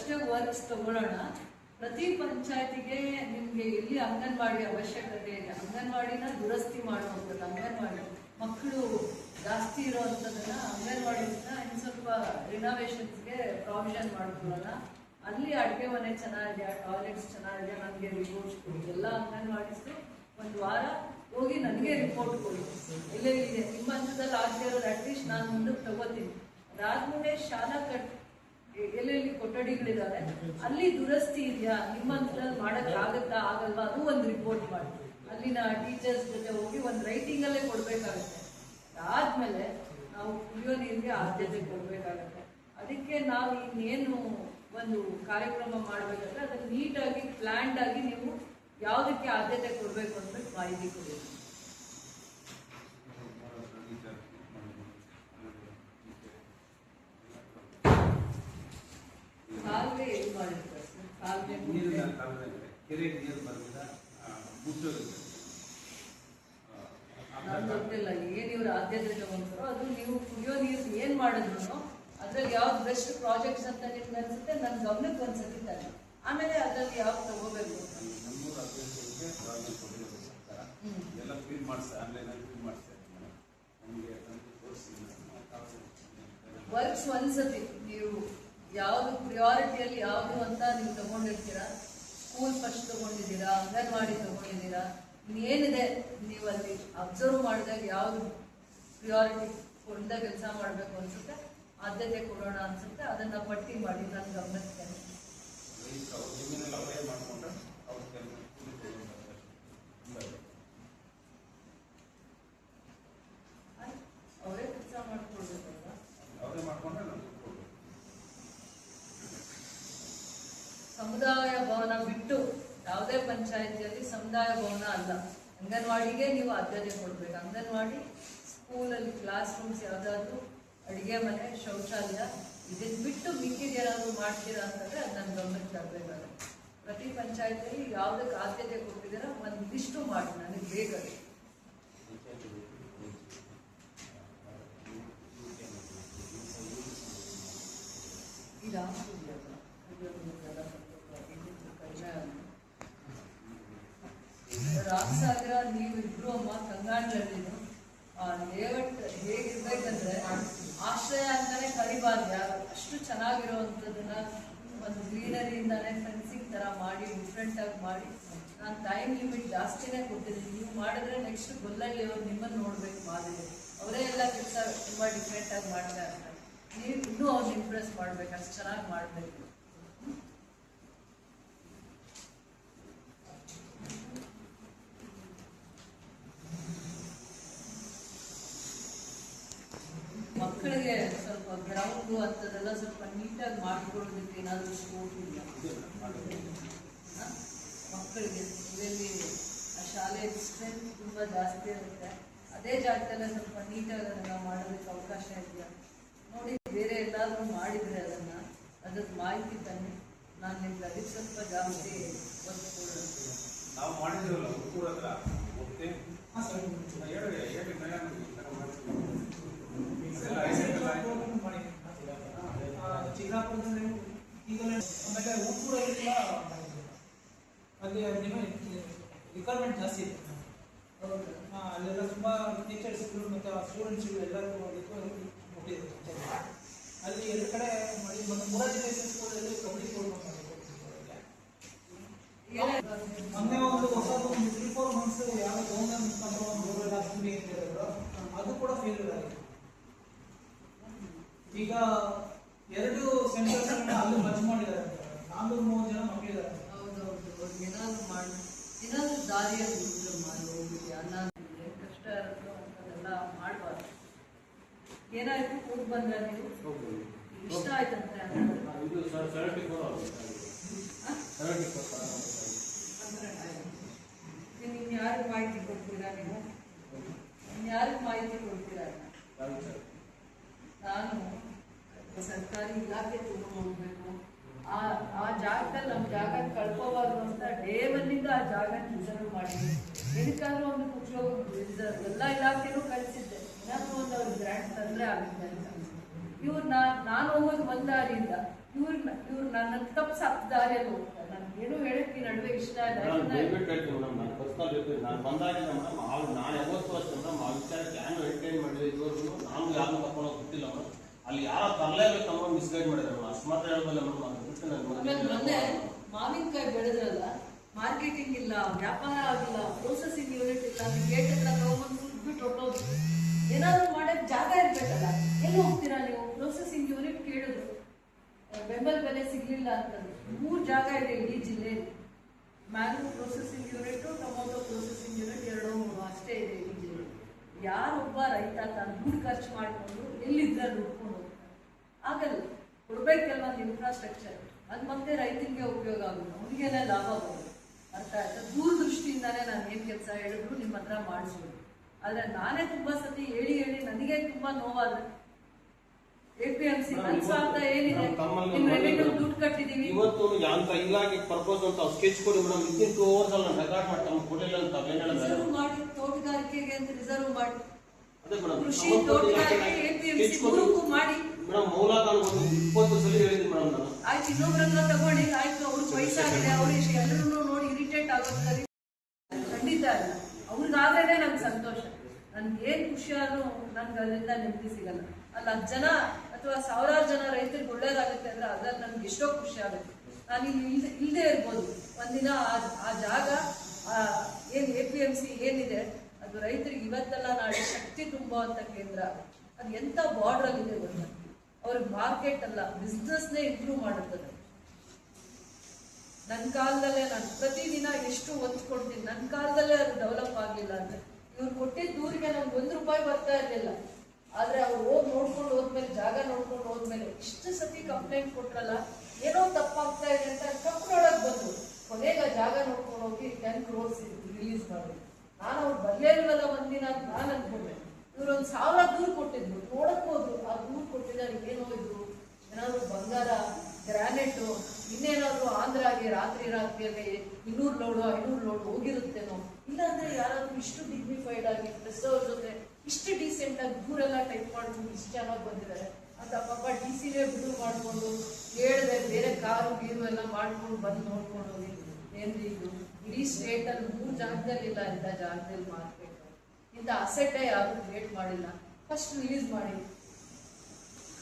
ಅಷ್ಟೇ ವರ್ಕ್ಸ್ ತಗೊಳ್ಳೋಣ. ಪ್ರತಿ ಪಂಚಾಯತಿಗೆ ನಿಮಗೆ ಎಲ್ಲಿ ಅಂಗನವಾಡಿ ಅವಶ್ಯಕತೆ ಇದೆ, ಅಂಗನವಾಡಿನ ದುರಸ್ತಿ ಮಾಡುವಂಥದ್ದು, ಅಂಗನವಾಡಿ ಮಕ್ಕಳು ಜಾಸ್ತಿ ಇರೋವಂಥದ್ದನ್ನ ಅಂಗನವಾಡಿಯಿಂದ ಇನ್ನು ಸ್ವಲ್ಪ ರಿನೋವೇಷನ್ಸ್ಗೆ ಪ್ರಾವಿಷನ್ ಮಾಡ್ಕೊಳ್ಳೋಣ. ಅಲ್ಲಿ ಅಡುಗೆ ಮನೆ ಚೆನ್ನಾಗಿದೆ, ಟಾಯ್ಲೆಟ್ಸ್ ಚೆನ್ನಾಗಿದೆ, ನನಗೆ ರಿಪೋರ್ಟ್ಸ್ ಕೊಡಿ. ಎಲ್ಲ ಅಂಗನವಾಡಿಸ್ತು ಒಂದು ವಾರ ಹೋಗಿ ನನಗೆ ರಿಪೋರ್ಟ್ ಕೊಡಿ, ಎಲ್ಲೆಲ್ಲಿದೆ ನಿಮ್ಮ ಹಂತದಲ್ಲಿ ಆಗದೆ ಇರೋದು ಅಟ್ಲೀಸ್ಟ್ ನಾನು ಮುಂದಕ್ಕೆ ತಗೋತೀನಿ. ಅದಾದ್ಮೇಲೆ ಶಾಲಾ ಎಲ್ಲೆಲ್ಲಿ ಕೊಠಡಿಗಳಿದ್ದಾವೆ ಅಲ್ಲಿ ದುರಸ್ತಿ ಇದೆಯಾ, ನಿಮ್ಮ ಹಂತದಲ್ಲಿ ಮಾಡೋಕ್ಕಾಗತ್ತಾ ಆಗಲ್ವಾ, ಅದು ಒಂದು ರಿಪೋರ್ಟ್ ಮಾಡಿ ಅಲ್ಲಿನ ಟೀಚರ್ಸ್ ಜೊತೆ ಹೋಗಿ ಒಂದು ರೈಟಿಂಗಲ್ಲೇ ಕೊಡಬೇಕಾಗತ್ತೆ. ಆದಮೇಲೆ ನಾವು ಕುಡಿಯೋ ನೀರಿಗೆ ಆದ್ಯತೆ ಕೊಡಬೇಕಾಗತ್ತೆ. ಅದಕ್ಕೆ ನಾವು ಇನ್ನೇನು ಒಂದು ಕಾರ್ಯಕ್ರಮ ಮಾಡಬೇಕಂದ್ರೆ ಅದನ್ನು ನೀಟಾಗಿ ಪ್ಲ್ಯಾನ್ಡ್ ಆಗಿ ನೀವು ಯಾವುದಕ್ಕೆ ಆದ್ಯತೆ ಕೊಡಬೇಕು ಅಂದ್ಬಿಟ್ಟು ಮಾಹಿತಿ ಕೊಡಿ. ಕಾಲುವೆ ಏನು ಮಾಡಿರ್ತಾರೆ ಸರ್? ಕಾಲುವೆ ನಮ್ಗೆ ಗೊತ್ತಿಲ್ಲ ಏನು ಇವ್ರ ಆದ್ಯತೆ ತಗೊಂತಾರೋ ಅದು. ನೀವು ಕುಡಿಯೋ ನೀರು ಏನು ಮಾಡಿದ್ರು ಅದ್ರಲ್ಲಿ ಯಾವ್ದು ಬೆಸ್ಟ್ ಪ್ರಾಜೆಕ್ಟ್ಸ್ ಅಂತ ನಿಮ್ಗೆ ಅನ್ಸುತ್ತೆ ನನ್ನ ಗಮನಕ್ಕೆ ಒಂದ್ಸತಿ ತನ್ನಿ, ಆಮೇಲೆ ಅದ್ರಲ್ಲಿ ಯಾವ್ದು ತಗೋಬೇಕು. ವರ್ಕ್ಸ್ ಒಂದ್ಸತಿ ನೀವು ಯಾವುದು ಪ್ರಿಯಾರಿಟಿಯಲ್ಲಿ ಯಾವುದು ಅಂತ ನೀವು ತಗೊಂಡಿರ್ತೀರಾ. ಸ್ಕೂಲ್ ಫಸ್ಟ್ ತಗೊಂಡಿದ್ದೀರಾ, ಅಂಗನವಾಡಿ ತಗೊಂಡಿದ್ದೀರಾ, ಇನ್ನೇನಿದೆ ನೀವು ಅಲ್ಲಿ ಅಬ್ಸರ್ವ್ ಮಾಡಿದಾಗ ಯಾವುದು ಪ್ರಿಯಾರಿಟಿ ಕೊಡ್ದ ಕೆಲಸ ಮಾಡಬೇಕು ಅನ್ಸುತ್ತೆ, ಆದ್ಯತೆ ಕೊಡೋಣ ಅನ್ಸುತ್ತೆ, ಅದನ್ನ ಪಟ್ಟಿ ಮಾಡಿ ನನ್ನ ಗಮನಿಸ್ತೇನೆ. ಅವರೇ ಕೆಲಸ ಮಾಡ್ಕೊಳ್ಬೇಕಲ್ವಾ? ಸಮುದಾಯ ಭವನ ಬಿಟ್ಟು ಯಾವುದೇ ಪಂಚಾಯತಿಯಲ್ಲಿ ಸಮುದಾಯ ಭವನ ಅಲ್ಲ, ಅಂಗನವಾಡಿಗೆ ನೀವು ಆದ್ಯತೆ ಕೊಡ್ಬೇಕು. ಅಂಗನವಾಡಿ, ಸ್ಕೂಲಲ್ಲಿ ಕ್ಲಾಸ್ ರೂಮ್ಸ್ ಯಾವುದಾದ್ರು, ಅಡುಗೆ ಮನೆ, ಶೌಚಾಲಯ, ಇದನ್ನು ಬಿಟ್ಟು ಮಿಕ್ಕಿದ ಏನಾದರೂ ಮಾಡ್ತೀರಾ ಅಂತಂದರೆ ಅದು ನನ್ನ ಗಮನಕ್ಕೆ ತರಬೇಕಾಗುತ್ತೆ. ಪ್ರತಿ ಪಂಚಾಯತಿಯಲ್ಲಿ ಯಾವುದಕ್ಕೆ ಆದ್ಯತೆ ಕೊಟ್ಟಿದ್ದೀರಾ ಒಂದು ಲಿಸ್ಟು ಮಾಡಿ ನನಗೆ ಬೇಕಾಗುತ್ತೆ. ರಾಮಸಾಗರ ನೀವು ಇಬ್ರು ಅಮ್ಮ ಕಂಗಾಂಡ್ಲಲ್ಲಿನು ಲೇಔಟ್ ಹೇಗಿರ್ಬೇಕಂದ್ರೆ ಆಶ್ರಯ ಅಂತಾನೆ ಕರಿಬಾರ್ದು ಯಾರು, ಅಷ್ಟು ಚೆನ್ನಾಗಿರುವಂಥದ್ದನ್ನ ಒಂದು ಗ್ರೀನರಿಯಿಂದಾನೆ ಫೆನ್ಸಿಂಗ್ ಥರ ಮಾಡಿ ಡಿಫ್ರೆಂಟ್ ಆಗಿ ಮಾಡಿ ನಾನು ಟೈಮ್ ಲಿಮಿಟ್ ಜಾಸ್ತಿನೇ ಕೊಟ್ಟಿದ್ದೀನಿ. ನೀವು ಮಾಡಿದ್ರೆ ನೆಕ್ಸ್ಟ್ ಗೊಲ್ಲಳ್ಳಿ ಅವ್ರು ನಿಮ್ಮನ್ನು ನೋಡ್ಬೇಕು ಮಾಡಿದೆ, ಅವರೇ ಎಲ್ಲ ಕೆಲಸ ತುಂಬ ಡಿಫ್ರೆಂಟ್ ಆಗಿ ಮಾಡ್ತಾ ಇರ್ತಾರೆ. ನೀವು ಇನ್ನೂ ಅವ್ರನ್ನ ಇಂಪ್ರೆಸ್ ಮಾಡ್ಬೇಕು, ಅಷ್ಟು ಚೆನ್ನಾಗಿ ಮಾಡಬೇಕು. ಮಕ್ಕಳಿಗೆ ಸ್ವಲ್ಪ ಗ್ರೌಂಡು ಅಂಥದ್ದೆಲ್ಲ ಸ್ವಲ್ಪ ನೀಟಾಗಿ ಮಾಡಿಕೊಡೋದಕ್ಕೆ ಏನಾದರೂ ಸ್ಕೋಪ್ ಇಲ್ಲ ಮಕ್ಕಳಿಗೆ? ಇದರಲ್ಲಿ ಆ ಶಾಲೆ ಸ್ಟ್ರೆಂತ್ ತುಂಬ ಜಾಸ್ತಿ ಇರುತ್ತೆ, ಅದೇ ಜಾಗದಲ್ಲೇ ಸ್ವಲ್ಪ ನೀಟಾಗಿ ಅದನ್ನು ಮಾಡೋದಕ್ಕೆ ಅವಕಾಶ ಇದೆಯಾ ನೋಡಿ. ಬೇರೆ ಎಲ್ಲಾದರೂ ಮಾಡಿದರೆ ಅದನ್ನು ಅದಕ್ಕೆ ಮಾಹಿತಿ ತನ್ನಿ, ನಾನು ನಿಮ್ಗೆ ಅದಕ್ಕೆ ಸ್ವಲ್ಪ ಜಾಸ್ತಿ ಒತ್ತು ಕೊಡೋದು. ನಾವು ಮಾಡಿದ್ದೀವಲ್ಲ ಹುಡುಗರ ಹತ್ರ ಚಿಕ್ಕಪುರದಲ್ಲಿ ಈಗಲೇ ಆಮೇಲೆ ಊಟೂರಲ್ಲಿ ಅಲ್ಲಿ ರಿಕ್ವೈರ್ಮೆಂಟ್ ಜಾಸ್ತಿ ಇದೆ. ಅಲ್ಲೆಲ್ಲ ತುಂಬ ಟೀಚರ್ಸ್ಗಳು ಮತ್ತು ಸ್ಟೂಡೆಂಟ್ಸ್ಗಳು ಎಲ್ಲರೂ ಕೊಟ್ಟಿದ್ದಾರೆ. ಅಲ್ಲಿ ಎರಡು ಕಡೆ ಮಾಡಿ ಮೂರಾಜಿನೇಷನ್ ಸ್ಕೂಲಲ್ಲಿ ಕಬಡ್ಡಿ ಟೂರ್ನಮೆಂಟ್ ಮೊನ್ನೆ ಒಂದು ಹೊಸದು 3-4 ಮಂತ್ಸ್ ಯಾವ ಗೌರ್ಮೆಂಟ್ ಮುಖಾಂತರ ಒಂದು ರೂರಲ್ ಹಾಸ್ಪಿಟಲ್ ಹೇಳಿದ್ರು, ಅದು ಕೂಡ ಫೇಲ್ಯೂರ್ ಆಗಿದೆ. ಈಗ 2 ಸೆಂಟರ್ಸ್ ಅಲ್ಲಿ ಮರ್ಜ್ ಮಾಡಿದ್ದಾರೆ, 430 ಜನ ಮಕ್ಕಳಿದ್ದಾರೆ. ಹೌದೌದು, ಏನಾದ್ರು ಮಾಡಿ ಏನಾದ್ರು ದಾರಿಯಲ್ಲಿ ಮಾಡಿ ಹೋಗ್ಬಿಟ್ಟು ಅನ್ನ ಕಷ್ಟ ಇರುತ್ತೆ ಅದೆಲ್ಲ ಮಾಡಬಾರ್ದು. ಏನಾಯ್ತು ಕೂಡ್ ಬಂದ್ರೆ ನೀವು ಇಷ್ಟ ಆಯ್ತಂತೆ ಇನ್ಯಾರಿಗೆ ಮಾಹಿತಿ ಕೊಡ್ತೀರಾ ನೀವು? ಇನ್ಯಾರಿಗೆ ಮಾಹಿತಿ ಕೊಡ್ತೀರಾ? ನಾನು ಸರ್ಕಾರಿ ಇಲಾಖೆ ತಗೊಂಡು ಹೋಗ್ಬೇಕು, ಆ ಜಾಗದಲ್ಲಿ ನಮ್ಮ ಜಾಗ ಕಳ್ಕೋಬಾರ್ದು ಅಂತ ಡೇ ಒನ್ನಿಂದ ಆ ಜಾಗ ರಿಸರ್ವ್ ಮಾಡಿದ್ದೆ. ಏನಕ್ಕಾದ್ರೂ ಒಂದು ಉಪಯೋಗ ಎಲ್ಲ ಇಲಾಖೆನೂ ಕಳಿಸಿದ್ದೆ, ಏನಾದರೂ ಒಂದು ಅವ್ರಿಗೆ ಗ್ರ್ಯಾಂಟ್ ತಂದರೆ ಆಗುತ್ತೆ ಅಂತ. ನಾನು ಹೋಗೋದು ಒಂದ್ ದಾರಿಯಿಂದ ಇವ್ರು ನನ್ನ ತಪ್ಪಿಸಾಕ್ ದಾರಿಯಲ್ಲಿ ಹೋಗ್ತಾರೆ. ನನ್ಗೆ ಏನು ಹೇಳಕ್ ಈ ನಡುವೆ ಇಷ್ಟ ಇಲ್ಲ. ನಾನು ಬಂದಾಗಿಂದ ಮೇಡಮ್ ನಾನು ಯಾವತ್ತೂ ಅಷ್ಟೇ ಮೇಡಮ್ ಆ ವಿಚಾರಕ್ಕೆ ಏನು ಎಂಟರ್ಟೈನ್ ಮಾಡಿದ್ರೆ ಇದುವರೆಗೂ ನಾನು ಯಾರನ್ನೂ ಕರ್ಕೊಂಡು ಹೋಗಿ ಗೊತ್ತಿಲ್ಲ ಮೇಡಮ್. ಅಲ್ಲಿ ಯಾರೋ ತರಲೇಬೇಕಮ್ಮ ಮಿಸ್ಗೈಡ್ ಮಾಡಿದ್ದಾರೆ ಮೇಡಮ್. ಅಷ್ಟು ಮಾತ್ರ ಹೇಳಬಲ್ಲ ಮೇಡಮ್. ಮೊನ್ನೆ ಮಾವಿನಕಾಯಿ ಬೆಳೆದ್ರಲ್ಲ, ಮಾರ್ಕೆಟಿಂಗ್ ಇಲ್ಲ, ವ್ಯಾಪಾರ ಆಗಿಲ್ಲ, ಪ್ರೊಸೆಸಿಂಗ್ ಯೂನಿಟ್ ಇಲ್ಲ, ಗೇಟ್ ಎಲ್ಲ ತಗೊಂಡ್ಬಂದು ಬಿಟ್ಟು ಹೊಟ್ಟೋದು. ಏನಾದ್ರು ಮಾಡಕ್ ಜಾಗ ಇರ್ಬೇಕಲ್ಲ, ಎಲ್ಲಿ ಹೋಗ್ತೀರಾ ನೀವು? ಪ್ರೊಸೆಸಿಂಗ್ ಯೂನಿಟ್ ಕೇಳಿದ್ರು, ಬೆಂಬಲ ಬೆಲೆ ಸಿಗ್ಲಿಲ್ಲ ಅಂತಂದ್ರೆ. 3 ಜಾಗ ಇದೆ ಇಡೀ ಜಿಲ್ಲೆಯಲ್ಲಿ. Mango processing unit, tomato processing unit 2-3 ಅಷ್ಟೇ ಇದೆ ಇಡೀ ಜಿಲ್ಲೆ. ಯಾರೊಬ್ಬ ರೈತ ತಾನು ದುಡ್ಡು ಖರ್ಚು ಮಾಡಿಕೊಂಡು ಎಲ್ಲಿದ್ರೆ ದುಡ್ಕೊಂಡು ಹೋಗ್ತಾನೆ? ಆಗಲ್ಲ. ಕೊಡ್ಬೇಕು ಕೆಲವೊಂದು ಇನ್ಫ್ರಾಸ್ಟ್ರಕ್ಚರ್, ಅದು ಮತ್ತೆ ರೈತನಿಗೆ ಉಪಯೋಗ ಆಗುತ್ತೆ, ಅವನಿಗೆಲ್ಲ ಲಾಭ ಬರುತ್ತೆ. ಅರ್ಥ ಆಯ್ತಾ? ದೂರದೃಷ್ಟಿಯಿಂದಾನೇ ನಾನು ಏನು ಕೆಲಸ ಹೇಳಿದ್ರು ನಿಮ್ಮ ಹತ್ರ ಮಾಡಿಸ್ಬೋದು. ಆದ್ರೆ ನಾನೇ ತುಂಬಾ ಸತಿ ಹೇಳಿ ನನಗೆ ತುಂಬಾ ನೋವಾದ್ರೆ APMC ನನ್ನ ಸ್ವಾರ್ಥ ಏನಿದೆ, ನಿಮ್ ರೆವಿನ್ಯೂ ದುಡ್ಡು ಕಟ್ಟಿದೀವಿ. ಇವತ್ತು ಅಂತ ಇಲಾಖೆ ಪರ್ಪಸ್ ಅಂತ ಸ್ಕೆಚ್ ಕೊಡಿ ಮೇಡಮ್. ವಿತಿನ್ 2 hours ಅಲ್ಲಿ ರೆಕಾರ್ಡ್ ಮಾಡ್ತಾರೆ, ಕೊಡಲಿಲ್ಲ ಅಂತ ರಿಸರ್ವ್ ಮಾಡಿ, ತೋಟಗಾರಿಕೆಗೆ ಅಂತ ರಿಸರ್ವ್ ಮಾಡಿ, ಅದೇ ಮೇಡಮ್ ಕೃಷಿ ತೋಟಗಾರಿಕೆ APMC 3ಕ್ಕೂ ಮಾಡಿ ಮೇಡಮ್. ಮೌಲಾಕ ಒಂದು 20 ಸಲ ಹೇಳಿದ್ದೀನಿ ಮೇಡಮ್ ನಾನು. ಆಯ್ತು, ಇನ್ನೊಬ್ರನ್ನ ತಗೊಂಡು ಆಯ್ತು, ಅವ್ರಿಗೆ ವಯಸ್ಸಾಗಿದೆ, ಅವ್ರು ಎಲ್ಲರೂ ನೋಡಿ ಇರಿಟೇಟ್ ಆಗೋದು ಖಂಡಿತ ಅಲ್ಲ. ಅವ್ರಿಗಾದ್ರೇನೆ ನನ್ಗೆ ಸಂತೋಷ. ನನ್ಗೆ ಏನ್ ಖುಷಿ ಆದ್ರೂ ನನ್ಗೆ ಅದರಿಂದ ನೆಮ್ಮದಿ ಸಿಗಲ್ಲ. ಅಲ್ಲ 10 ಜನ ಅಥವಾ 1000 ಜನ ರೈತರಿಗೆ ಒಳ್ಳೇದಾಗುತ್ತೆ ಅಂದ್ರೆ ಅದ್ರಲ್ಲಿ ನನ್ಗೆ ಎಷ್ಟೋ ಖುಷಿ ಆಗುತ್ತೆ. ನಾನು ಇಲ್ಲಿ ಇಲ್ಲದೆ ಇರ್ಬೋದು ಒಂದಿನ, ಆ ಜಾಗ ಏನ್ APMC ಏನಿದೆ ಅದು ರೈತರಿಗೆ ಇವತ್ತೆಲ್ಲ ನಾಳೆ ಶಕ್ತಿ ತುಂಬುವಂತ ಕೇಂದ್ರ. ಅದು ಎಂತ ಬಾರ್ಡರ್ ಅಲ್ಲಿ ಇದೆ ಗೊತ್ತಾ? ಅವ್ರಿಗೆ ಮಾರ್ಕೆಟ್ ಅಲ್ಲ, ಬಿಸ್ನೆಸ್ನೇ ಇಂಪ್ರೂವ್ ಮಾಡುತ್ತದೆ. ನನ್ನ ಕಾಲದಲ್ಲೇ ನಾನು ಪ್ರತಿದಿನ ಎಷ್ಟು ಒತ್ತು ಕೊಡ್ತೀನಿ, ನನ್ನ ಕಾಲದಲ್ಲೇ ಅದು ಡೆವಲಪ್ ಆಗಲಿಲ್ಲ ಅಂದ್ರೆ ಇವ್ರು ಕೊಟ್ಟಿದ್ದ ದೂರಿಗೆ ನಮ್ಗೆ ₹1 ಬರ್ತಾ ಇರಲಿಲ್ಲ. ಆದ್ರೆ ಅವ್ರು ಹೋಗಿ ನೋಡ್ಕೊಂಡು ಹೋದ್ಮೇಲೆ, ಜಾಗ ನೋಡ್ಕೊಂಡು ಹೋದ್ಮೇಲೆ ಇಷ್ಟು ಸತಿ ಕಂಪ್ಲೇಂಟ್ ಕೊಟ್ರಲ್ಲ, ಏನೋ ತಪ್ಪಾಗ್ತಾ ಇದೆ ಅಂತ ಕಂಪ್ನೊಳಗೆ ಬಂದು ಕೊನೆಗೆ ಜಾಗ ನೋಡ್ಕೊಂಡು ಹೋಗಿ 10 crores ರಿಲೀಸ್ ಮಾಡಿದ್ರು. ನಾನು ಅವ್ರು ಬರ್ಲೇ ಇಲ್ವಲ್ಲ ಒಂದಿನ ಅಂತ ನಾನು ಅನ್ಕೊಂಡೆ. ಇವ್ರೊಂದು 1000 ದೂರು ಕೊಟ್ಟಿದ್ರು, ನೋಡಕ್ ಹೋದ್ರು. ಆ ದೂರು ಕೊಟ್ಟಿದ್ದಾರೆ ಏನೋ ಇದ್ರು, ಏನಾದ್ರು ಬಂಗಾರ, ಗ್ರಾನೈಟ್, ಇನ್ನೇನಾದ್ರು ಆಂಧ್ರಾಗೆ ರಾತ್ರಿಯಲ್ಲಿ 200 ಲೋಡು 500 ಲೋಡ್ ಹೋಗಿರುತ್ತೇನೋ. ಇಲ್ಲಾಂದ್ರೆ ಯಾರಾದ್ರೂ ಇಷ್ಟು ಡಿಗ್ನಿಫೈಡ್ ಆಗಿ ಪ್ರೆಸ್ ಅವ್ರ ಜೊತೆ ಇಷ್ಟು ಡೀಸೆಂಟ್ ಆಗಿ ದೂರೆಲ್ಲ ಟೈಪ್ ಮಾಡ್ಕೊಂಡು ಇಷ್ಟು ಚೆನ್ನಾಗಿ ಬಂದಿದ್ದಾರೆ ಅಂತ ಪಾಪ DC-ನೇ ಬಿಡು ಮಾಡ್ಕೊಂಡು ಹೇಳಿದೆ, ಬೇರೆ ಕಾರು ಗೀರು ಎಲ್ಲ ಮಾಡ್ಕೊಂಡು ಬಂದು ನೋಡ್ಕೊಂಡು ಹೋಗಿ ಏನ್ರಿ ಇದು ಇಡೀ ಸ್ಟೇಟ್ ಅಲ್ಲಿ 3 ಜಾಗದಲ್ಲಿ ಇಲ್ಲ, ಇಂಥ ಜಾಗದಲ್ಲಿ ಮಾರ್ಕೆಟ್, ಇಂಥ ಅಸೆಟ್ಟೇ ಯಾರು ಕ್ರಿಯೇಟ್ ಮಾಡಿಲ್ಲ. ಫಸ್ಟ್ ರಿಲೀಸ್ ಮಾಡಿ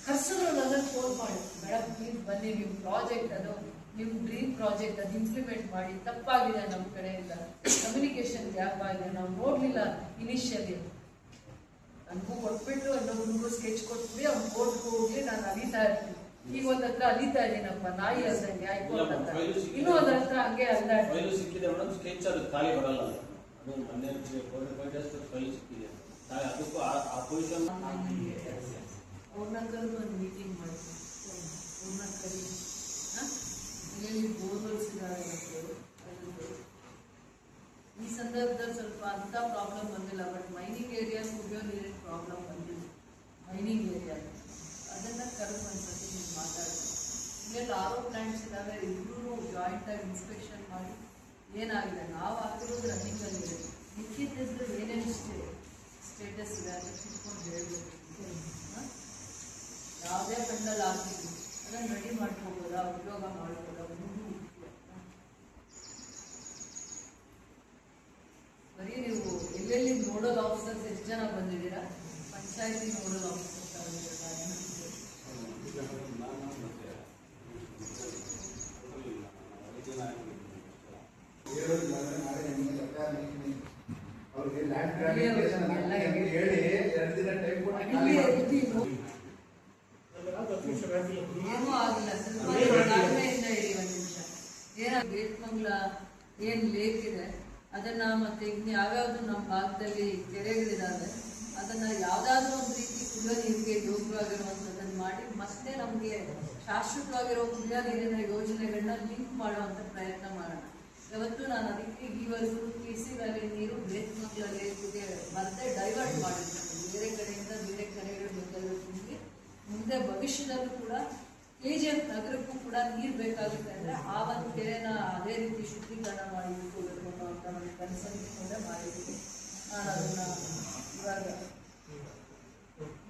ಕರ್ಸಿದ್ರು, ನನ್ನ ಫೋನ್ ಮಾಡಿ, ಮೇಡಮ್ ಪ್ಲೀಸ್ ಬನ್ನಿ, ನಿಮ್ಮ ಪ್ರಾಜೆಕ್ಟ್ ಅದು ನಿಮ್ಮ ಡ್ರೀಮ್ ಪ್ರಾಜೆಕ್ಟ್ ಅದು ಇಂಪ್ಲಿಮೆಂಟ್ ಮಾಡಿ, ತಪ್ಪಾಗಿದೆ ನಮ್ಮ ಕಡೆಯಿಂದ, ಕಮ್ಯುನಿಕೇಶನ್ ಗ್ಯಾಪ್ ಆಗಿದೆ, ನಾವು ನೋಡ್ಲಿಲ್ಲ ಇನಿಷಿಯಲಿ. ನನಗೂ ಕೊಟ್ಬಿಟ್ಟು ಇನ್ನೊಬ್ರಿಗೂ ಸ್ಕೆಚ್ ಕೊಟ್ಬಿಟ್ಟು ಅವ್ನು ಕೋರ್ಟ್ಗೆ ಹೋಗ್ಲಿ, ನಾನು ಅಲಿತಾ ಇರ್ತೀನಿ. ಈಗ ಒಂದ್ ಹತ್ರ ಅಲಿತಾ ಇದೀನಪ್ಪ, ನಾಯಿ ಅಲ್ದಂಗೆ ಆಯ್ತು ಅಂತ. ಇನ್ನೂ ಒಂದ್ ಹತ್ರ ಹಂಗೆ ಅಲ್ಲ ಸಿಕ್ಕಿದೆ ಮೇಡಮ್. ಸ್ಕೆಚ್ ಅದು ಖಾಲಿ ಬರಲ್ಲ, ಅದು ಮೊನ್ನೆ ಫೈಲ್ ಸಿಕ್ಕಿದೆ. ಅದಕ್ಕೂ ಆ ಪೊಸಿಷನ್ ಅವ್ರನ್ನ ಕರೆದು ಒಂದು ಮೀಟಿಂಗ್ ಮಾಡ್ತೀನಿ, ಅವ್ರನ್ನ ಕರಿ, ಇಲ್ಲಿ ಬೋರ್ವೆಲ್ಸ್ ಇದ್ದಾವೆ. ಈ ಸಂದರ್ಭದಲ್ಲಿ ಸ್ವಲ್ಪ ಅಂತ ಪ್ರಾಬ್ಲಮ್ ಬಂದಿಲ್ಲ, ಬಟ್ ಮೈನಿಂಗ್ ಏರಿಯಾ ಕುಡಿಯೋ ನೀರಿನ ಪ್ರಾಬ್ಲಮ್ ಬಂದಿಲ್ಲ. ಮೈನಿಂಗ್ ಏರಿಯಾ ಅದನ್ನ ಕರೆದು ಒಂದ್ಸತಿ ನೀವು ಮಾತಾಡ್ತೀನಿ. ಇಲ್ಲೆಲ್ಲ RO ಪ್ಲಾಂಟ್ಸ್ ಇದ್ದಾವೆ, ಇಬ್ಬರೂ ಜಾಯಿಂಟ್ ಆಗಿ ಇನ್ಸ್ಪೆಕ್ಷನ್ ಮಾಡಿ ಏನಾಗಿದೆ, ನಾವು ಹಾಕಿರೋದು ರನ್ನಿಂಗ್ ಅಲ್ಲಿ ಇದೆ, ಮಿಕ್ಕಿದ್ದು ಏನೇನು ಸ್ಟೇಟಸ್ ಇದೆ ಅಂತ ತಿಳ್ಕೊಂಡು ಹೇಳ್ಬೇಕು. ಯಾವುದೇ ಫಂಡಲ್ಲಿ ಆಗ್ತಿದ್ವಿ ಅದನ್ನು ರೆಡಿ ಮಾಡ್ಕೋಬೋದಾ, ಉಪಯೋಗ ಮಾಡ್ಬೋದಾ, ಬರೀ ನೀವು ಎಲ್ಲೆಲ್ಲಿ ನೋಡಲ್ ಆಫೀಸರ್ಸ್ ಎಷ್ಟು ಜನ ಬಂದಿದ್ದೀರಾ? ಪಂಚಾಯತಿ ನೋಡಲ್ ಆಫೀಸರ್ಸ್ ಏನೂ ಆಗಿಲ್ಲ. ಸ್ವಲ್ಪ ತಾಳ್ಮೆಯಿಂದ ಇರಿ, ಒಂದು ನಿಮಿಷ. ಗೇಟ್ಮಂಗ್ಲ ಏನ್ ಲೇಕ್ ಇದೆ ಅದನ್ನ, ಮತ್ತೆ ಇನ್ನು ಯಾವ್ಯಾವ್ದು ನಮ್ಮ ಭಾಗದಲ್ಲಿ ಕೆರೆಗಳಿದಾವೆ ಅದನ್ನ ಯಾವ್ದಾದ್ರು ಒಂದು ರೀತಿ ಕುಡಿಯೋ ನೀರಿಗೆ ಯೋಗ್ಯವಾಗಿರುವಂಥದ್ದನ್ನು ಮಾಡಿ ಮತ್ತೆ ನಮಗೆ ಶಾಶ್ವತವಾಗಿರೋ ಕುಡಿಯೋ ನೀರಿನ ಯೋಜನೆಗಳನ್ನ ಲಿಂಕ್ ಮಾಡುವಂಥ ಪ್ರಯತ್ನ ಮಾಡೋಣ. ಇವತ್ತು ನಾನು ಅದಕ್ಕೆ ಈವರೆಗೂ KC ವ್ಯಾಲಿ ನೀರು ಗೇಟ್ಮಂಗ್ಲ ಲೇಕ್ಗೆ ಮತ್ತೆ ಡೈವರ್ಟ್ ಮಾಡಿರ್ತೇನೆ. ಬೇರೆ ಕಡೆಯಿಂದ ಬೇರೆ ಕಡೆಗಳು ತುಂಬಿ ಮುಂದೆ ಭವಿಷ್ಯದಲ್ಲೂ ಕೂಡ KGF ನಗರಕ್ಕೂ ಕೂಡ ನೀರು ಬೇಕಾಗುತ್ತೆ ಅಂದರೆ ಆ ಒಂದು ಕೆರೆನ ಅದೇ ರೀತಿ ಶುದ್ಧೀಕರಣ ಮಾಡಿ ಇಟ್ಕೋಬೇಕು ಅನ್ನೋಂಥ ಒಂದು ಕನಸನ್ನು ಮಾಡಿದ್ದೀನಿ. ನಾನು ಅದನ್ನು ಇವಾಗ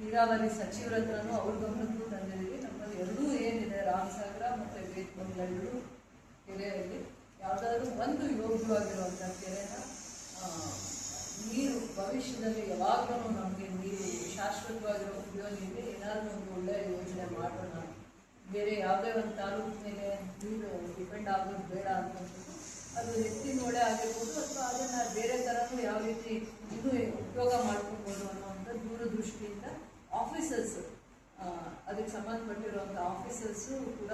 ನೀರಾವರಿ ಸಚಿವರ ಹತ್ರನೂ ಅವ್ರ ಗಮನಕ್ಕೂ ತಂದಿದ್ದೀವಿ. ನಮ್ಮಲ್ಲಿ ಎರಡೂ ಏನಿದೆ, ರಾಮಸಾಗರ ಮತ್ತು ಬೇತ್ಮಂಗ್ಲ ಎರಡೂ ಕೆರೆಯಲ್ಲಿ ಯಾವುದಾದ್ರೂ ಒಂದು ಯೋಗ್ಯವಾಗಿರುವಂಥ ಕೆರೆನ ನೀರು ಭವಿಷ್ಯದಲ್ಲಿ ಯಾವಾಗಲೂ ನಮಗೆ ನೀರು ಶಾಶ್ವತವಾಗಿರೋ ಕುಡಿಯೋ ನೀರಿಗೆ ಏನಾದರೂ ಒಂದು ಒಳ್ಳೆಯ ಯೋಜನೆ ಮಾಡೋಣ, ಬೇರೆ ಯಾವುದೇ ಒಂದು ತಾಲೂಕು ಮೇಲೆ ನೀರು ಡಿಪೆಂಡ್ ಆಗೋದು ಬೇಡ ಅಂತಂದ್ಬಿಟ್ಟು ಅದು ಎತ್ತಿನ ಹೊಳೆ ಆಗಿರ್ಬೋದು ಅಥವಾ ಅದನ್ನು ಬೇರೆ ಥರನೂ ಯಾವ ರೀತಿ ಇನ್ನೂ ಉಪಯೋಗ ಮಾಡ್ಕೊಬೋದು ಅನ್ನೋವಂಥ ದೂರದೃಷ್ಟಿಯಿಂದ ಆಫೀಸರ್ಸ್ ಅದಕ್ಕೆ ಸಂಬಂಧಪಟ್ಟಿರುವಂಥ ಆಫೀಸರ್ಸು ಕೂಡ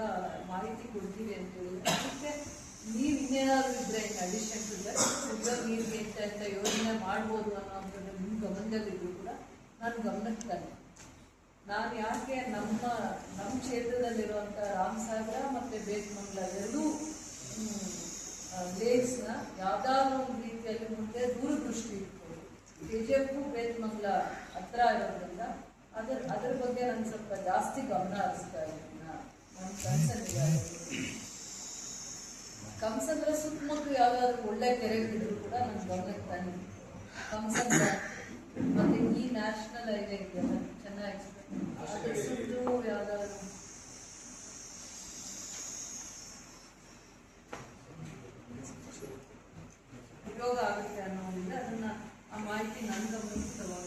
ಮಾಹಿತಿ ಕೊಡ್ತೀವಿ ಅಂತ ಹೇಳಿದ್ರೆ, ಅದಕ್ಕೆ ನೀವು ಇನ್ನೇನಾದರೂ ಇದ್ದರೆ ಇನ್ನು ಅಡಿಷನ್ ಟು ದಟ್ ಕುಡಿಯೋ ನೀರಿಗೆ ಇಂಥ ಯೋಜನೆ ಮಾಡ್ಬೋದು ಅನ್ನೋವಂಥದ್ದು ನಿಮ್ಮ ಗಮನದಲ್ಲಿದ್ದು ಕೂಡ ನಾನು ಗಮನಕ್ಕೆ ತಂದೆ. ನಾನು ಯಾಕೆ ನಮ್ಮ ಕ್ಷೇತ್ರದಲ್ಲಿರುವಂಥ ರಾಮಸಾಗರ ಮತ್ತು ಬೇತ್ಮಂಗ್ಲ ಎರಡೂ ಲೇಕ್ಸ್ನ ಯಾವುದಾದ್ರೂ ಒಂದು ರೀತಿಯಲ್ಲಿ ಮುಂದೆ ದೂರದೃಷ್ಟಿ ಇಟ್ಕೊಂಡು KGF ಬೇತ್ಮಂಗ್ಲ ಹತ್ರ ಇರೋದ್ರಿಂದ ಅದರ ಬಗ್ಗೆ ನಾನು ಸ್ವಲ್ಪ ಜಾಸ್ತಿ ಗಮನ ಹರಿಸ್ತಾ ಇದ್ದೀನಿ. ನನ್ನ ಕನ್ಸರ್ನ್ ಇದೆ. ಕಂಸಂದ್ರ ಸುತ್ತಮುತ್ತ ಯಾವುದಾದ್ರೂ ಒಳ್ಳೆ ಕೆರೆಗಳಿದ್ರು ಕೂಡ ನನ್ನ ಗಮನಕ್ಕೆ ತಂದೆ. ಕಂಸಂದ್ರ ಮತ್ತು ಈ ನ್ಯಾಷನಲ್ ಹೈವೇ ಇದೆಯಲ್ಲ ಚೆನ್ನೈ ಎಕ್ಸ್ಪ್ರೆಸ್, ಅದ್ರ ಸುತ್ತು ಯಾವುದಾದ್ರೂ ಉಪಯೋಗ ಆಗುತ್ತೆ ಅನ್ನೋದ್ರಿಂದ ಅದನ್ನ ಆ ಮಾಹಿತಿ ನನ್ನ ಗಮನಕ್ಕೆ ತಗೊಂಡು